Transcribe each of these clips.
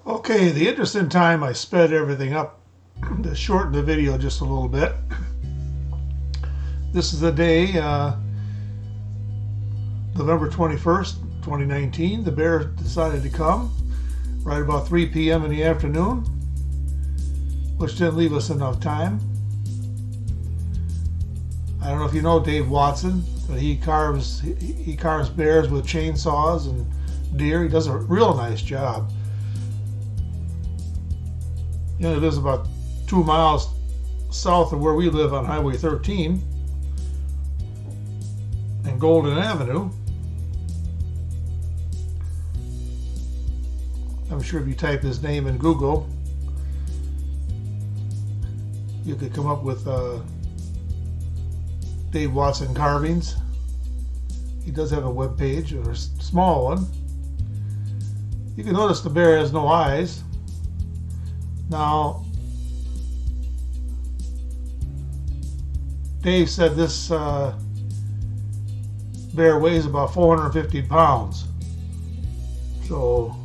Okay, the interesting time I sped everything up to shorten the video just a little bit. This is the day, November 21st, 2019. The bear decided to come right about 3 p.m. in the afternoon, which didn't leave us enough time. I don't know if you know Dave Watson, but he carves bears with chainsaws and deer. He does a real nice job. You know, he lives about 2 miles south of where we live on Highway 13 and Golden Avenue. I'm sure if you type his name in Google, you could come up with Dave Watson Carvings. He does have a web page, or a small one. You can notice the bear has no eyes. Now, Dave said this bear weighs about 450 pounds. So,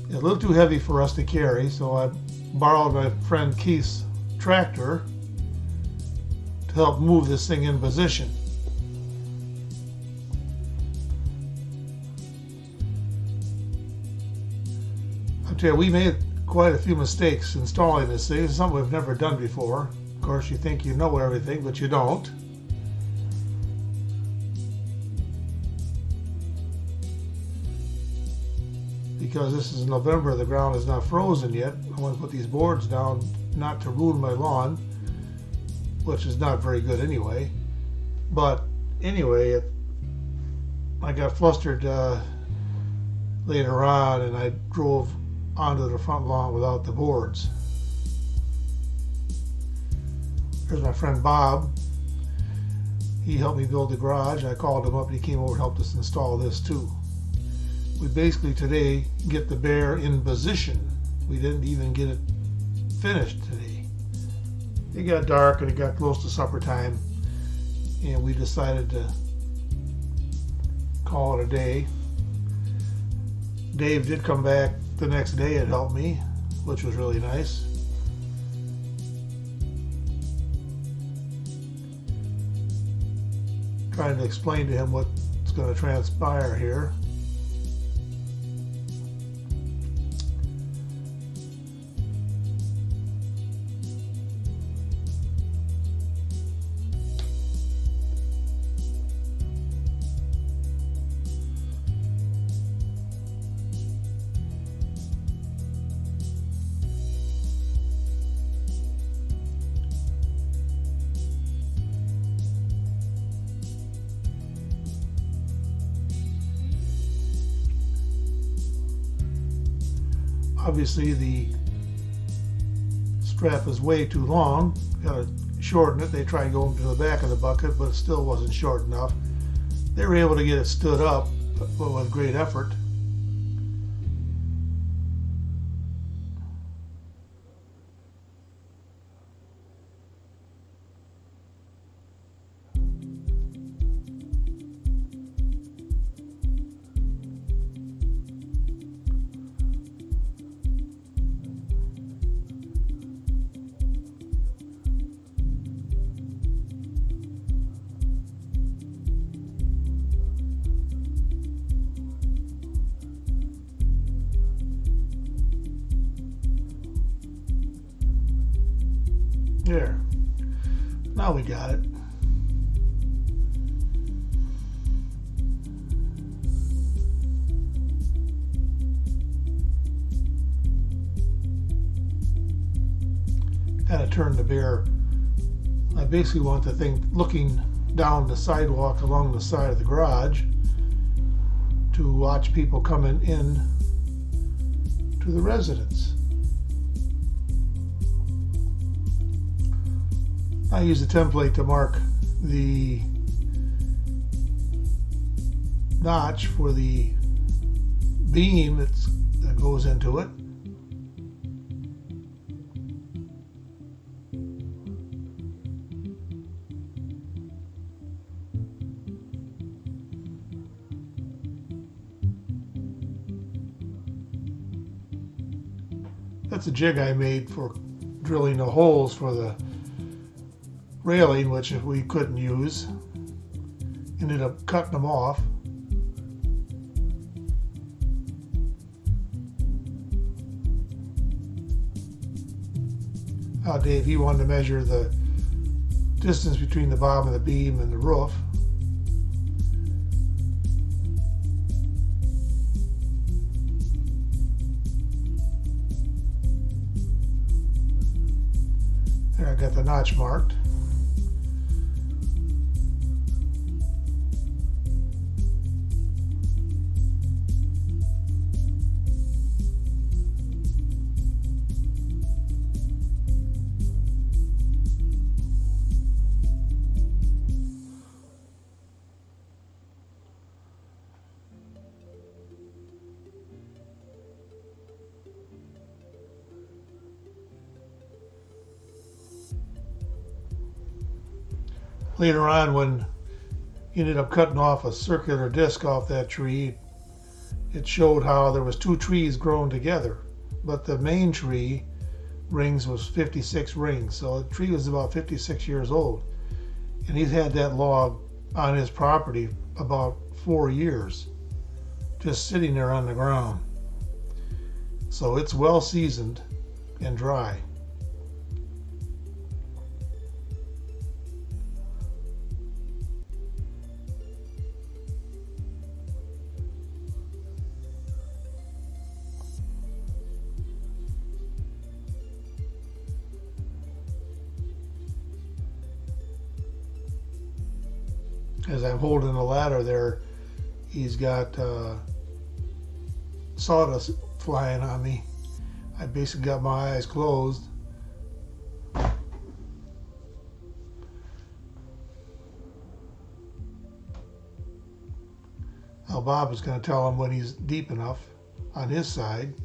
a little too heavy for us to carry, so I borrowed my friend Keith's tractor to help move this thing in position. I'll tell you, we made quite a few mistakes installing this thing. It's something we've never done before. Of course, you think you know everything, but you don't. Because this is November, the ground is not frozen yet. I want to put these boards down not to ruin my lawn, which is not very good anyway. But anyway, I got flustered later on, and I drove onto the front lawn without the boards. Here's my friend Bob. He helped me build the garage. I called him up and he came over and helped us install this too. We basically today get the bear in position. We didn't even get it finished today. It got dark and it got close to supper time, and we decided to call it a day. Dave did come back the next day and helped me, which was really nice. Trying to explain to him what's going to transpire here. Obviously the strap is way too long. Got to shorten it. They tried going to the back of the bucket, but it still wasn't short enough. They were able to get it stood up, but with great effort. There. Now we got it. Gotta turn the bear. I basically want the thing looking down the sidewalk along the side of the garage to watch people coming in to the residence. I use a template to mark the notch for the beam that goes into it. That's a jig I made for drilling the holes for the railing, which we couldn't use. Ended up cutting them off. Dave, he wanted to measure the distance between the bottom of the beam and the roof. There, I got the notch marked. Later on, when he ended up cutting off a circular disc off that tree, it showed how there was two trees grown together, but the main tree rings was 56 rings, so the tree was about 56 years old, and he's had that log on his property about 4 years, just sitting there on the ground. So it's well seasoned and dry. As I'm holding the ladder there, he's got sawdust flying on me. I basically got my eyes closed. Now Bob is going to tell him when he's deep enough on his side.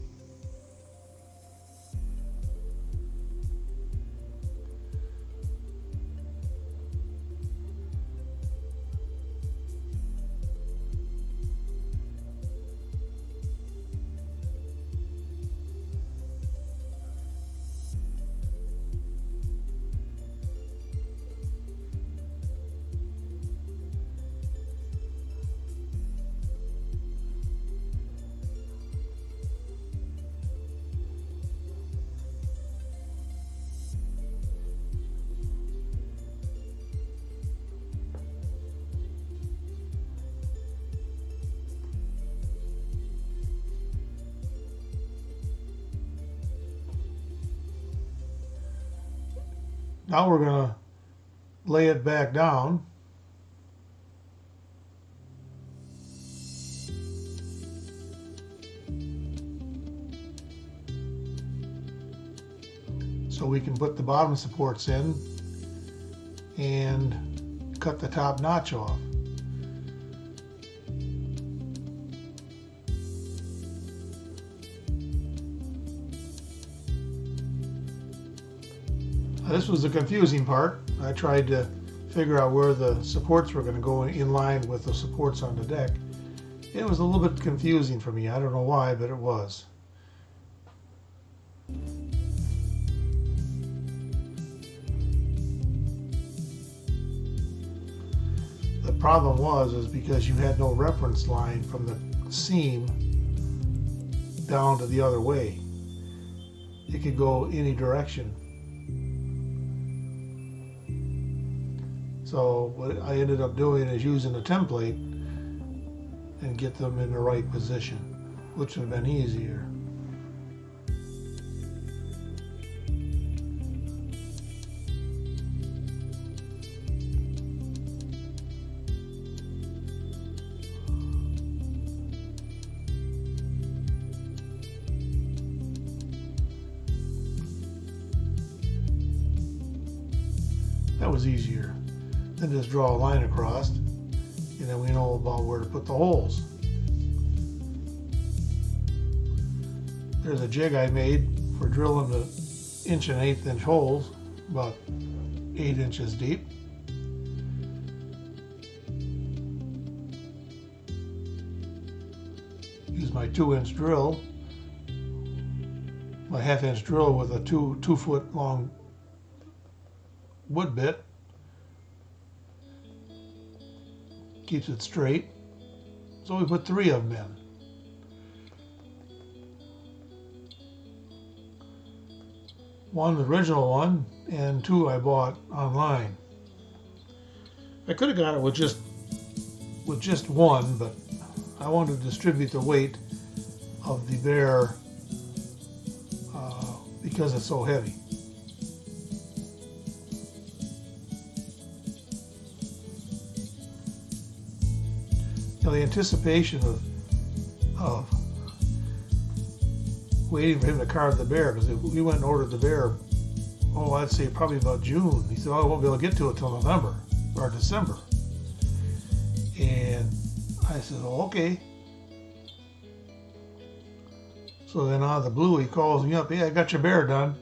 Now we're going to lay it back down. So we can put the bottom supports in and cut the top notch off. This was the confusing part. I tried to figure out where the supports were going to go in line with the supports on the deck. It was a little bit confusing for me. I don't know why, but it was. The problem was because you had no reference line from the seam down to the other way. It could go any direction. So what I ended up doing is using a template and get them in the right position, which would have been easier. That was easier. Then just draw a line across, and then we know about where to put the holes. There's a jig I made for drilling the 1 1/8 inch holes, about 8 inches deep. Use my 2-inch drill. my 1/2 inch drill with a 2 foot long wood bit. Keeps it straight. So we put 3 of them in. One, the original one, and 2 I bought online. I could have got it with just one, but I wanted to distribute the weight of the bear because it's so heavy. You know, the anticipation of waiting for him to carve the bear, because we went and ordered the bear, I'd say probably about June. He said, I won't be able to get to it till November or December. And I said, okay. So then out of the blue, he calls me up, hey, I got your bear done.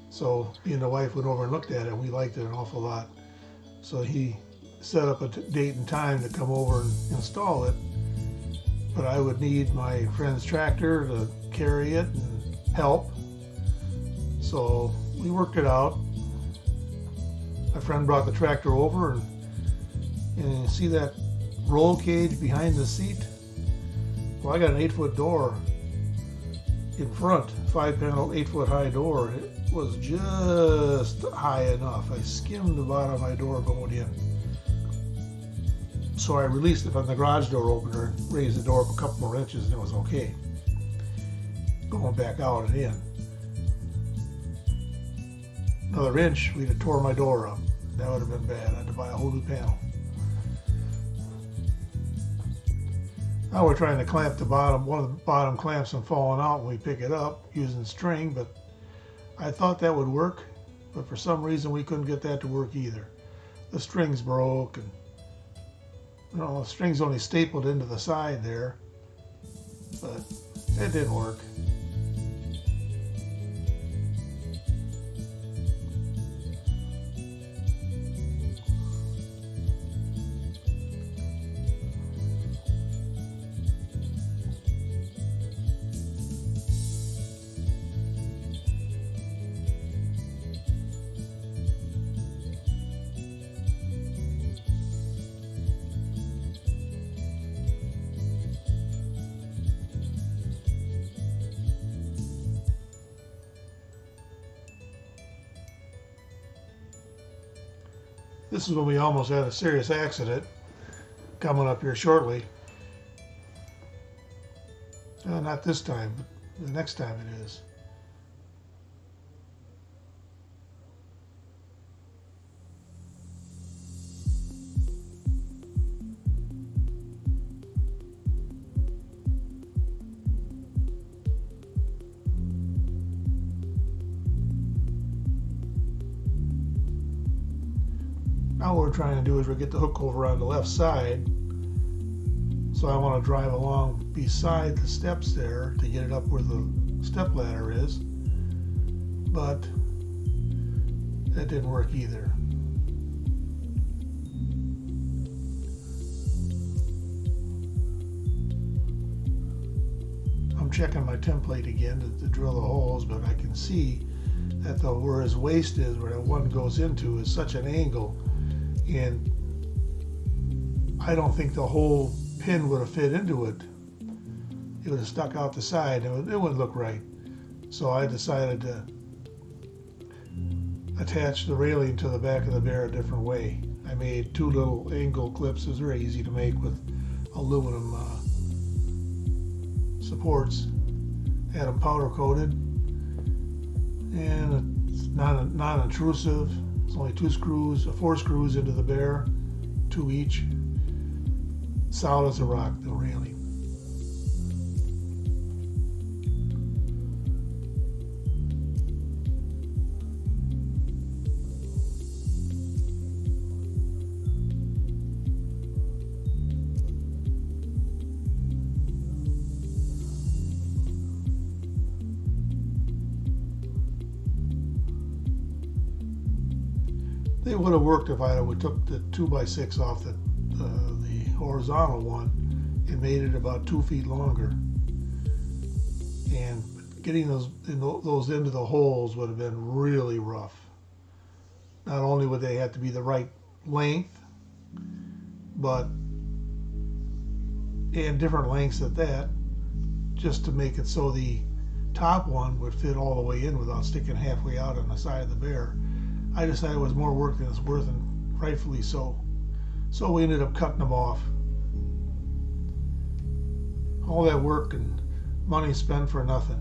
So me and the wife went over and looked at it, and we liked it an awful lot. So he set up a date and time to come over and install it. But I would need my friend's tractor to carry it and help. So we worked it out. My friend brought the tractor over, and you see that roll cage behind the seat? Well, I got an 8-foot door in front, 5-panel, 8-foot high door. It was just high enough. I skimmed the bottom of my door going in. So I released it from the garage door opener and raised the door up a couple more inches, and it was okay. Going back out and in. Another inch, we'd have tore my door up. That would have been bad. I had to buy a whole new panel. Now we're trying to clamp the bottom, one of the bottom clamps from falling out when we pick it up using string, but I thought that would work, but for some reason we couldn't get that to work either. The strings broke, and the string's only stapled into the side there, but it didn't work. This is when we almost had a serious accident coming up here shortly. Not this time, but the next time it is. Now what we're trying to do is we get the hook over on the left side. So I want to drive along beside the steps there to get it up where the step ladder is. But that didn't work either. I'm checking my template again to drill the holes, but I can see that where his waist is, where that one goes into, is such an angle. And I don't think the whole pin would have fit into it. It would have stuck out the side. It wouldn't look right. So I decided to attach the railing to the back of the bear a different way. I made 2 little angle clips. It was very easy to make with aluminum supports. Had them powder coated, and it's non-intrusive. It's only 4 screws into the bear, 2 each. Solid as a rock, the railing. They would have worked if I would took the 2x6 off the horizontal one and made it about 2 feet longer. and getting those into the holes would have been really rough. Not only would they have to be the right length, but and different lengths at that, just to make it so the top one would fit all the way in without sticking halfway out on the side of the bear. I decided it was more work than it's worth, and rightfully so. So we ended up cutting them off. All that work and money spent for nothing.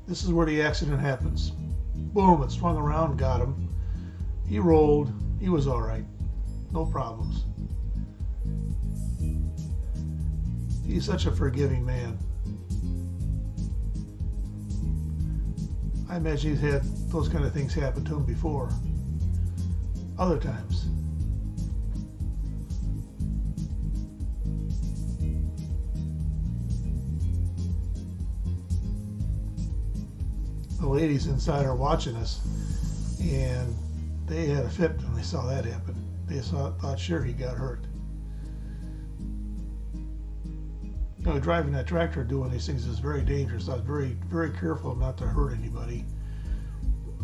This is where the accident happens. Boom, it swung around, got him. He rolled, he was all right, no problems. He's such a forgiving man. I imagine he's had those kind of things happen to him before. Other times. The ladies inside are watching us, and they had a fit when they saw that happen. They thought sure he got hurt. You know, driving that tractor doing these things is very dangerous. I was very, very careful not to hurt anybody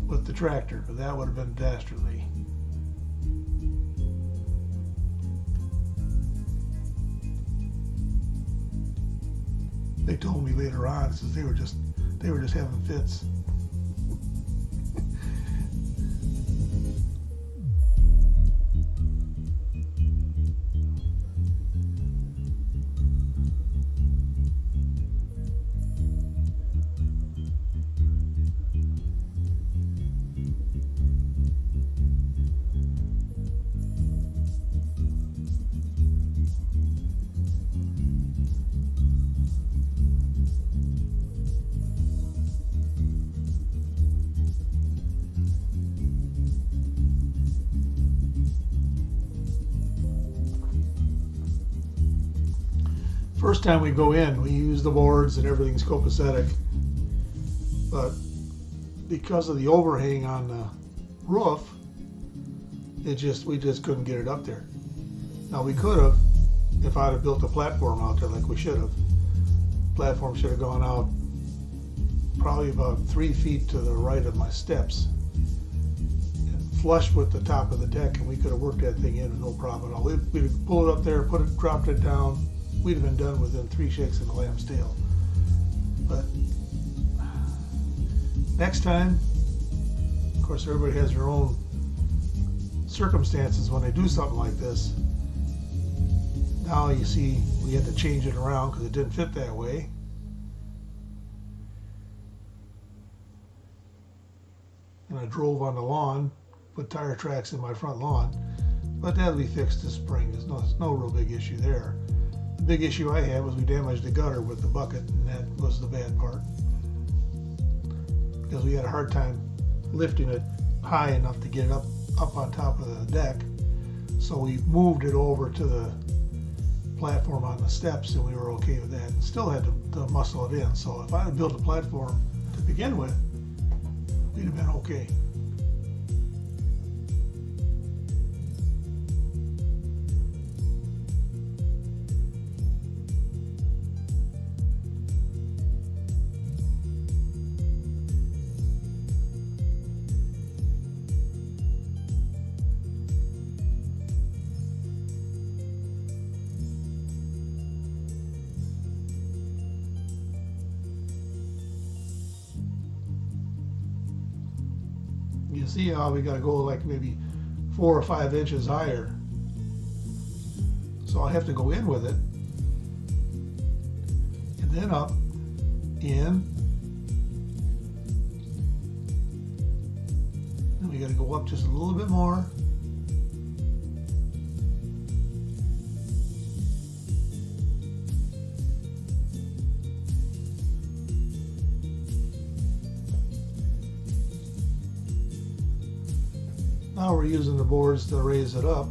with the tractor, but that would have been dastardly. They told me later on, since they were just having fits. First time we go in, we use the boards and everything's copacetic, but because of the overhang on the roof, we just couldn't get it up there. Now we could have, if I'd have built a platform out there like we should have. Platform should have gone out probably about 3 feet to the right of my steps, flush with the top of the deck, and we could have worked that thing in with no problem at all. We'd pull it up there, dropped it down. We'd have been done within 3 shakes of the lamb's tail. But next time, of course, everybody has their own circumstances when they do something like this. Now you see we had to change it around because it didn't fit that way. And I drove on the lawn, put tire tracks in my front lawn, but that'll be fixed this spring. There's no real big issue there. The big issue I had was we damaged the gutter with the bucket, and that was the bad part. Because we had a hard time lifting it high enough to get it up on top of the deck. So we moved it over to the platform on the steps, and we were okay with that. And still had to muscle it in. So if I had built a platform to begin with, we'd have been okay. You see how we got to go like maybe 4 or 5 inches higher. So I have to go in with it, and then up, in, then we got to go up just a little bit more. Now we're using the boards to raise it up.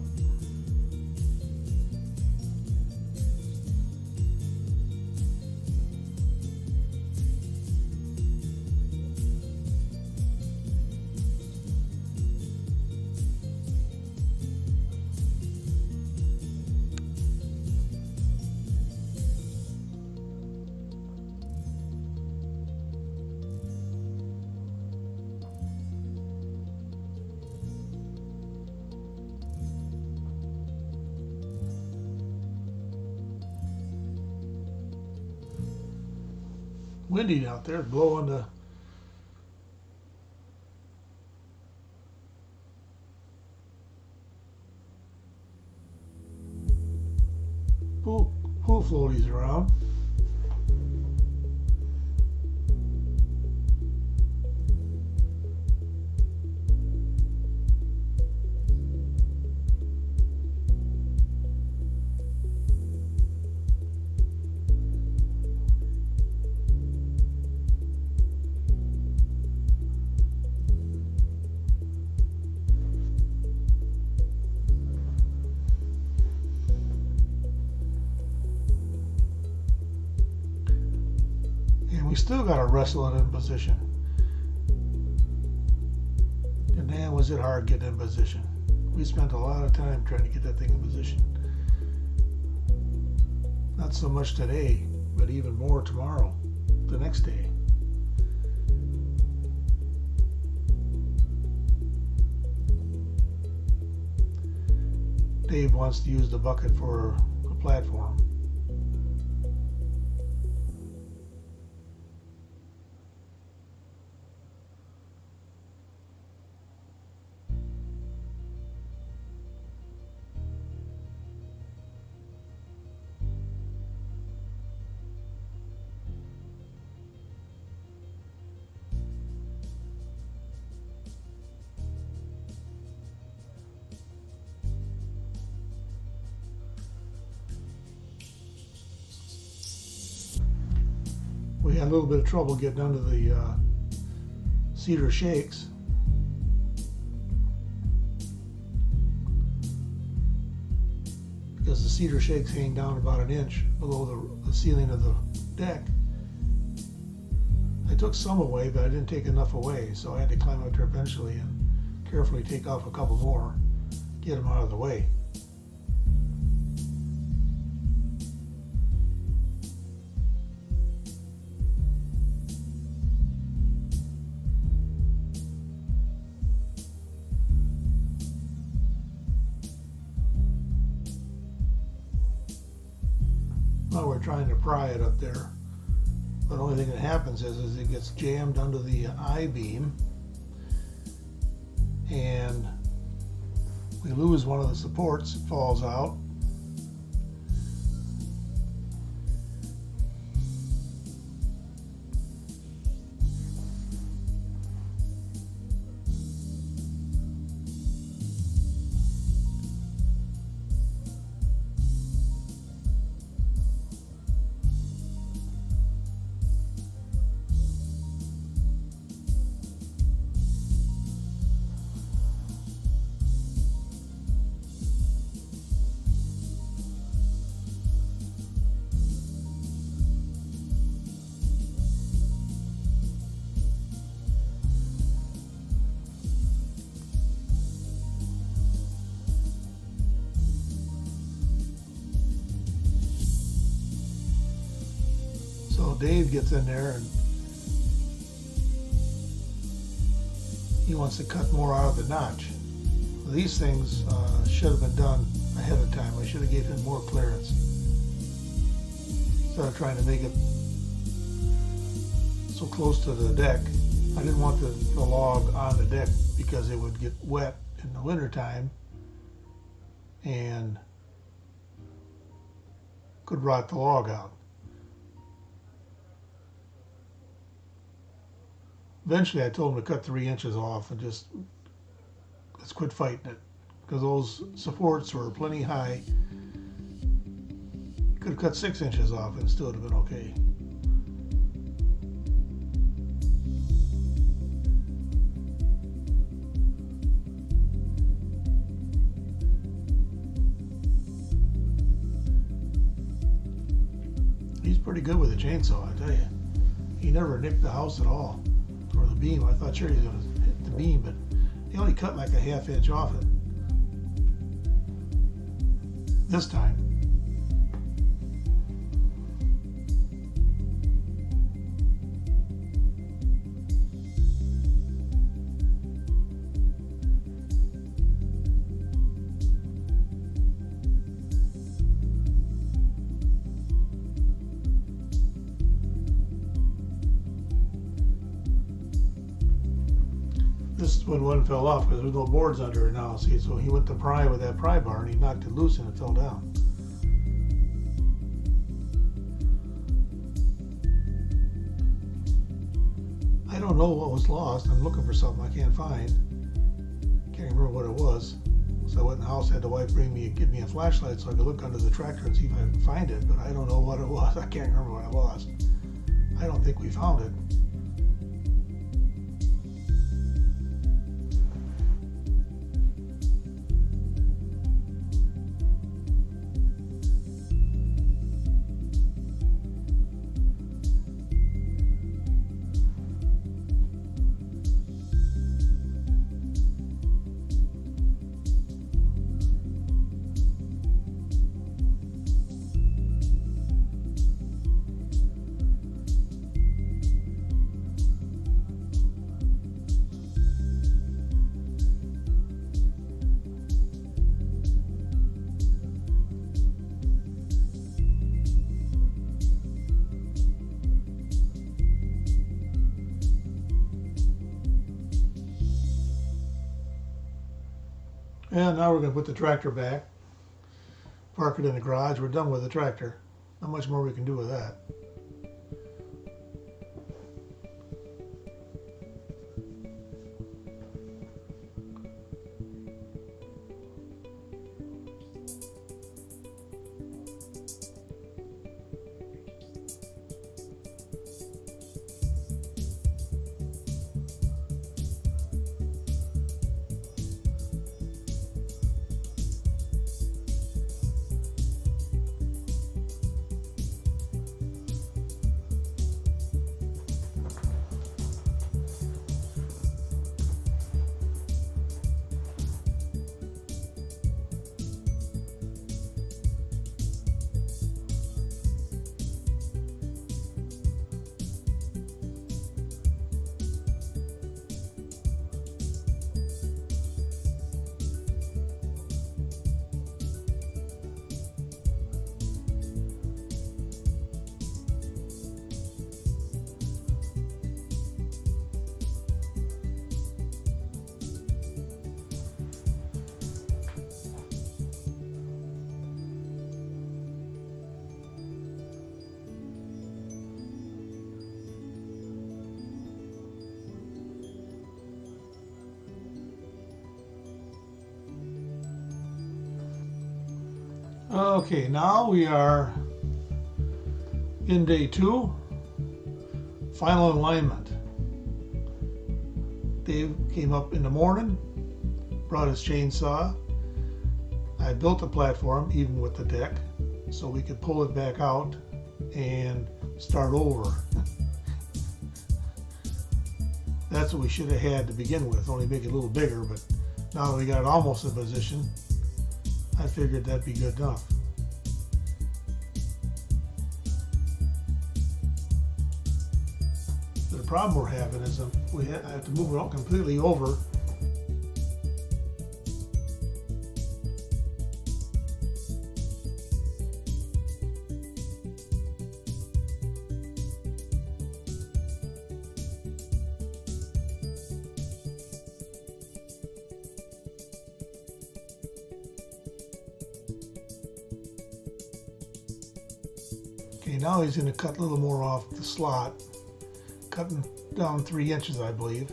windy out there, blowing the pool floaties around. We still got to wrestle it in position. And man, was it hard getting in position. We spent a lot of time trying to get that thing in position. Not so much today, but even more tomorrow, the next day. Dave wants to use the bucket for a platform. We had a little bit of trouble getting under the cedar shakes. Because the cedar shakes hang down about an inch below the ceiling of the deck. I took some away, but I didn't take enough away, so I had to climb up there eventually and carefully take off a couple more, get them out of the way. Now we're trying to pry it up there, but the only thing that happens is it gets jammed under the I-beam, and we lose one of the supports, it falls out. So Dave gets in there and he wants to cut more out of the notch. These things should have been done ahead of time. I should have gave him more clearance instead of trying to make it so close to the deck. I didn't want the log on the deck because it would get wet in the wintertime and could rot the log out. Eventually I told him to cut 3 inches off and just let's quit fighting it, because those supports were plenty high. Could have cut 6 inches off and still would have been okay. He's pretty good with a chainsaw, I tell you. He never nicked the house at all, or the beam. I thought sure he was going to hit the beam, but he only cut like a ½ inch off it this time. this one fell off because there's no boards under it now. See, so he went to pry with that pry bar and he knocked it loose and it fell down. I don't know what was lost. I'm looking for something I can't find. Can't remember what it was. So I went in the house, had the wife give me a flashlight so I could look under the tractor and see if I could find it, but I don't know what it was. I can't remember what I lost. I don't think we found it. And now we're going to put the tractor back, park it in the garage. We're done with the tractor. Not much more we can do with that. Okay, now we are in day 2, final alignment. Dave came up in the morning, brought his chainsaw. I built a platform even with the deck so we could pull it back out and start over. That's what we should have had to begin with, only make it a little bigger, but now that we got it almost in position, I figured that'd be good enough. The problem we're having is I have to move it all completely over. Okay, now he's going to cut a little more off the slot, cutting down 3 inches, I believe.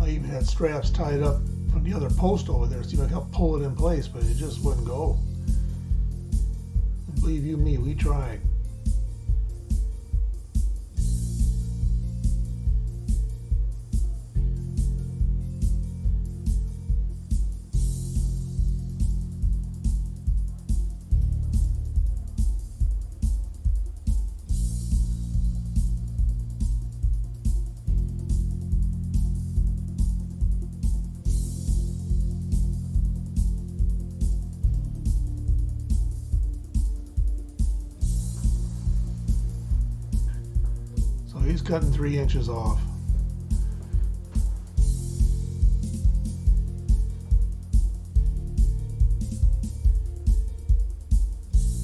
I even had straps tied up from the other post over there, so I could help pull it in place, but it just wouldn't go. Believe you me, we tried. cutting 3 inches off.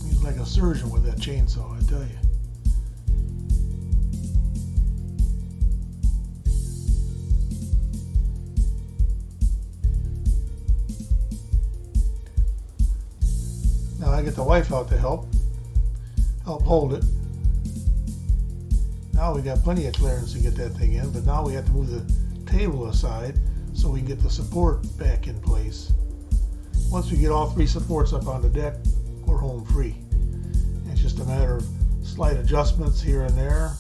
He's like a surgeon with that chainsaw, I tell you. Now I get the wife out to help hold it. Now we got plenty of clearance to get that thing in, but now we have to move the table aside so we can get the support back in place. Once we get all 3 supports up on the deck, we're home free. It's just a matter of slight adjustments here and there.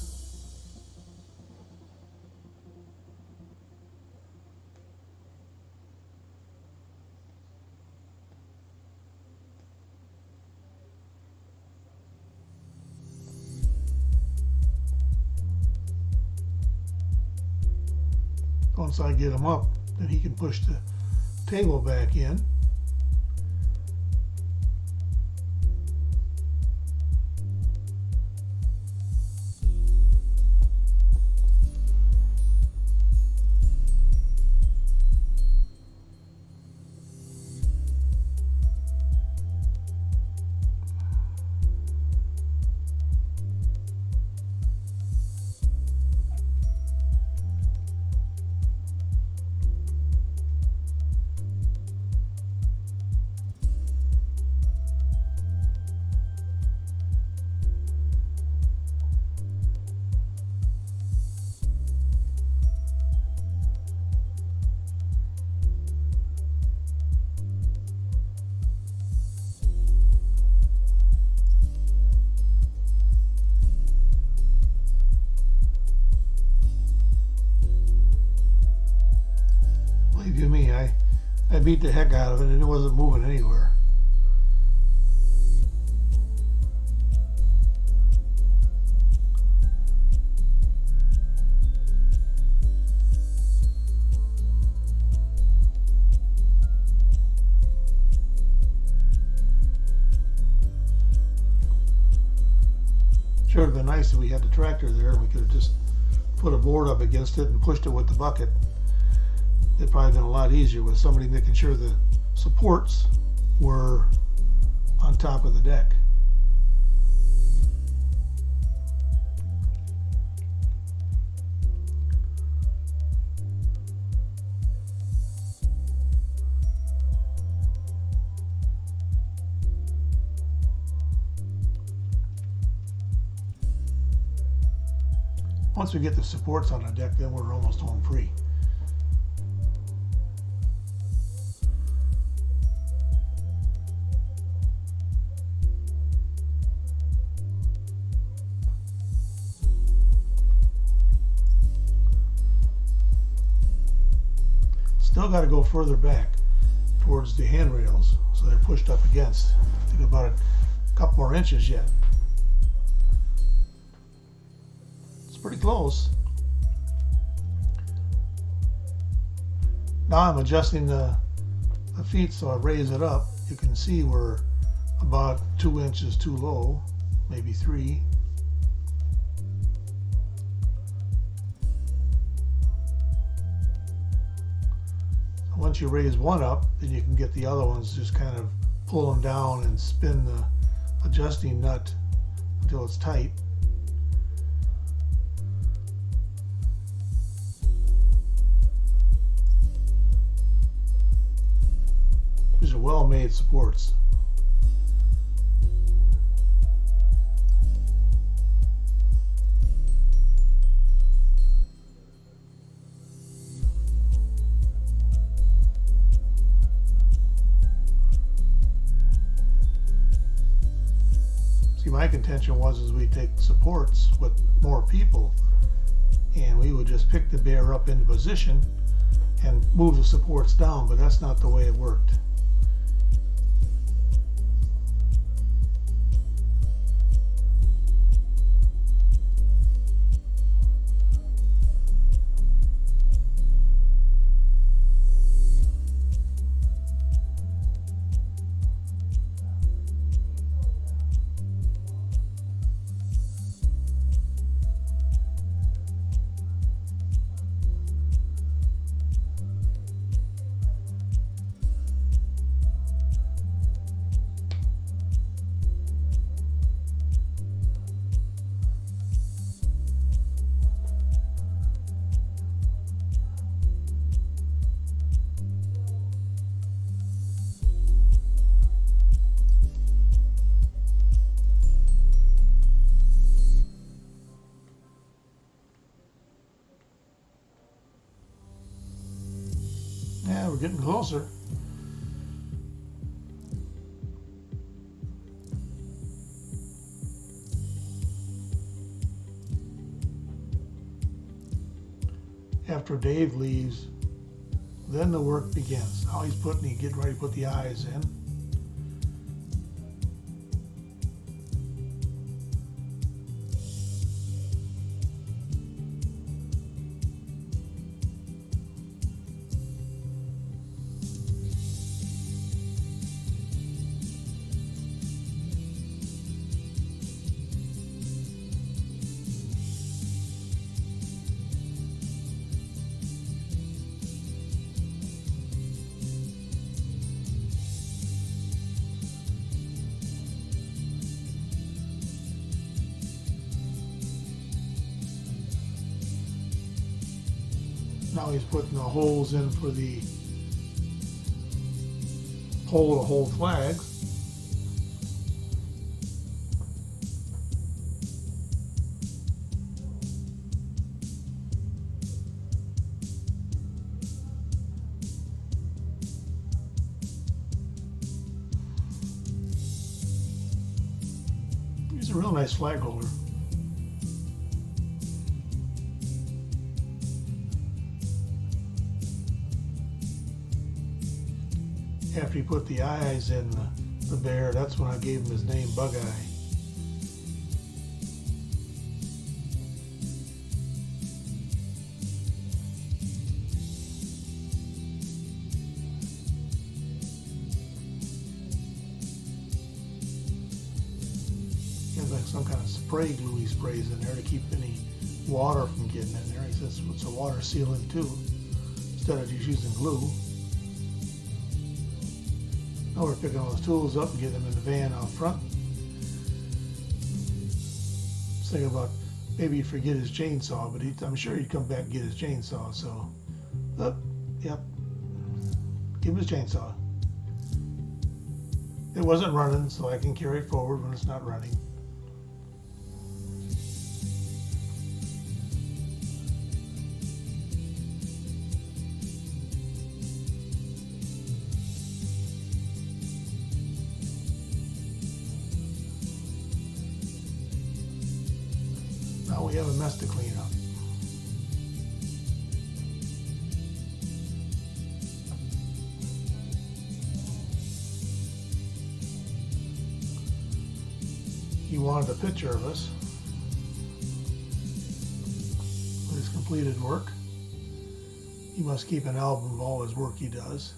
Once I get him up, then he can push the table back in. Believe you me, I beat the heck out of it and it wasn't moving anywhere. Sure would have been nice if we had the tractor there and we could have just put a board up against it and pushed it with the bucket. It'd probably been a lot easier with somebody making sure the supports were on top of the deck. Once we get the supports on the deck, then we're almost home free. Still got to go further back towards the handrails, so they're pushed up against. I think about a couple more inches yet. It's pretty close. Now I'm adjusting the feet so I raise it up. You can see we're about 2 inches too low, maybe 3. Once you raise one up, then you can get the other ones, just kind of pull them down and spin the adjusting nut until it's tight. These are well-made supports. See, my contention was is we take supports with more people and we would just pick the bear up into position and move the supports down, but that's not the way it worked. we're getting closer. After Dave leaves, then the work begins. Now he's getting ready to put the eyes in. Now he's putting the holes in for the hole to hold flags. He's a real nice flag holder. After he put the eyes in the bear, that's when I gave him his name, Bug Eye. He has like some kind of spray glue he sprays in there to keep any water from getting in there. He says it's a water sealant too, instead of just using glue. Now we're picking all his tools up and getting them in the van out front. Just thinking about maybe he'd forget his chainsaw, but I'm sure he'd come back and get his chainsaw. So, yep, give him his chainsaw. It wasn't running, so I can carry it forward when it's not running. Now we have a mess to clean up. He wanted a picture of us with his completed work. He must keep an album of all his work he does.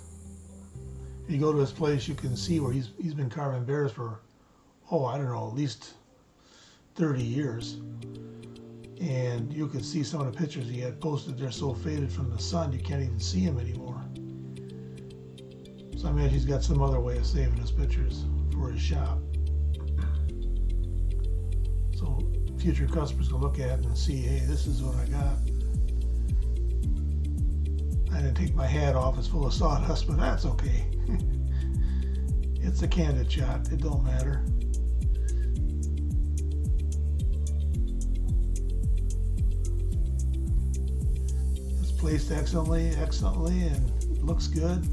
If you go to his place, you can see where he's been carving bears for, I don't know, at least 30 years. And you can see some of the pictures he had posted. They're so faded from the sun, you can't even see him anymore. So I imagine he's got some other way of saving his pictures for his shop. So future customers can look at it and see, hey, this is what I got. I didn't take my hat off, it's full of sawdust, but that's okay. It's a candid shot, it don't matter. Placed excellently, and it looks good.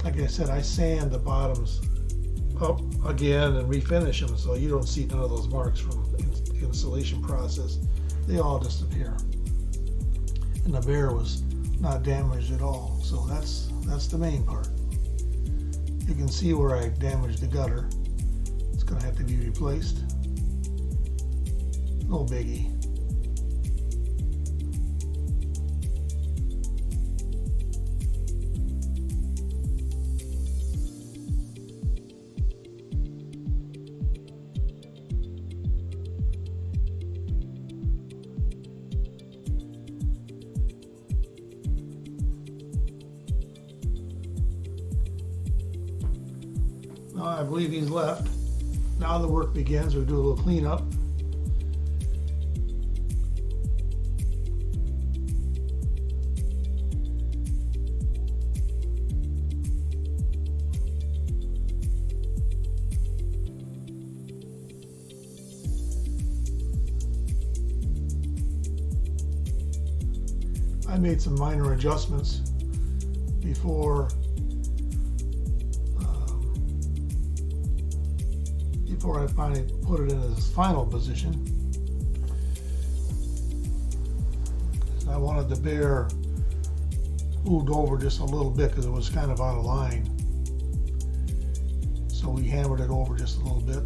Like I said, I sand the bottoms up again and refinish them so you don't see none of those marks from the installation process. They all disappear. And the bear was not damaged at all, so that's the main part. You can see where I damaged the gutter. It's going to have to be replaced. No biggie. I believe he's left. Now the work begins. We'll do a little cleanup. I made some minor adjustments before I finally put it in its final position. I wanted the bear moved over just a little bit because it was kind of out of line. So we hammered it over just a little bit.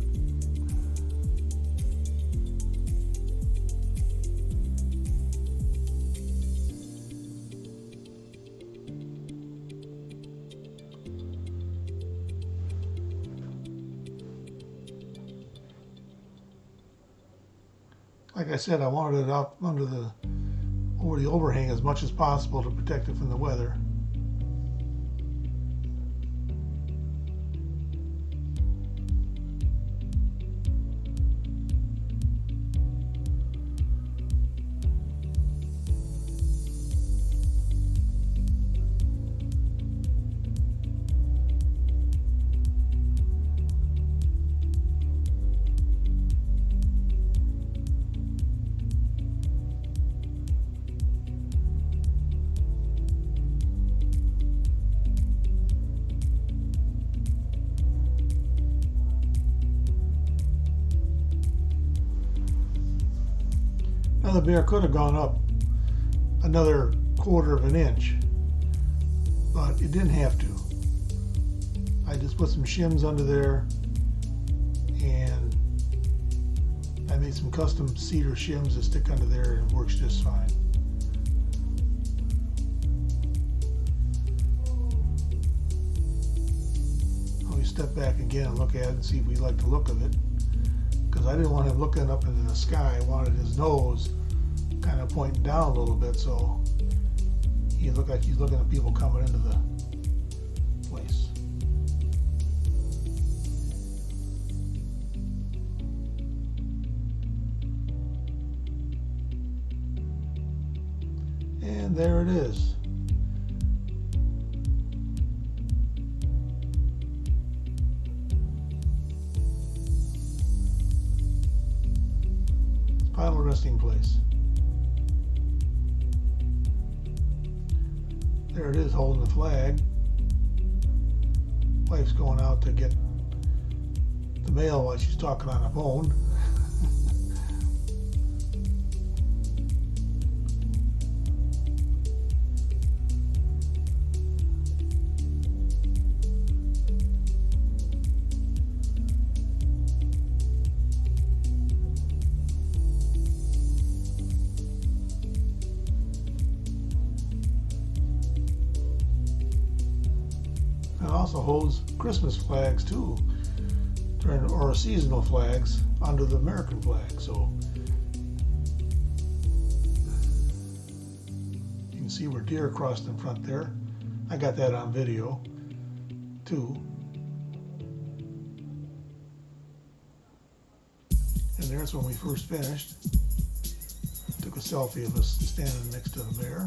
Like I said, I wanted it up under over the overhang as much as possible to protect it from the weather. Now the bear could have gone up another 1/4 of an inch, but it didn't have to. I just put some shims under there, and I made some custom cedar shims that stick under there, and it works just fine. Let me step back again and look at it and see if we like the look of it. Because I didn't want him looking up into the sky. I wanted his nose kind of pointing down a little bit, so he looked like he's looking at people coming into the place. And there it is. Final resting place. There it is, holding the flag. Wife's going out to get the mail while she's talking on the phone. It also holds Christmas flags too, or seasonal flags under the American flag. So you can see where deer crossed in front there. I got that on video too. And there's when we first finished. Took a selfie of us standing next to the bear.